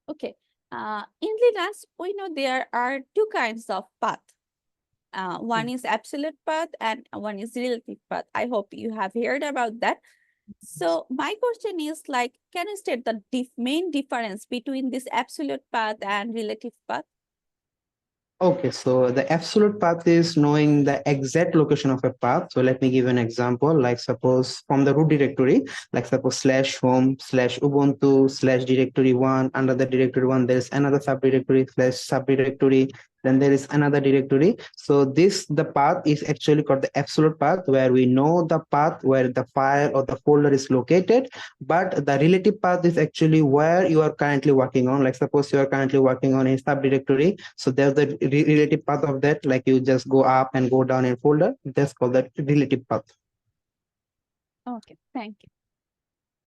Okay. In Linux, we know there are two kinds of path. One is absolute path and one is relative path. I hope you have heard about that. So my question is like, can you state the main difference between this absolute path and relative path? Okay, so the absolute path is knowing the exact location of a path. So let me give an example. Like suppose from the root directory, like suppose slash home slash Ubuntu slash directory one. Under the directory one, there is another subdirectory slash subdirectory. Then there is another directory. So the path is actually called the absolute path, where we know the path where the file or the folder is located. But the relative path is actually where you are currently working on. Like suppose you are currently working on a subdirectory, so there's the relative path of that, like you just go up and go down in folder. That's called the relative path. Okay, thank you.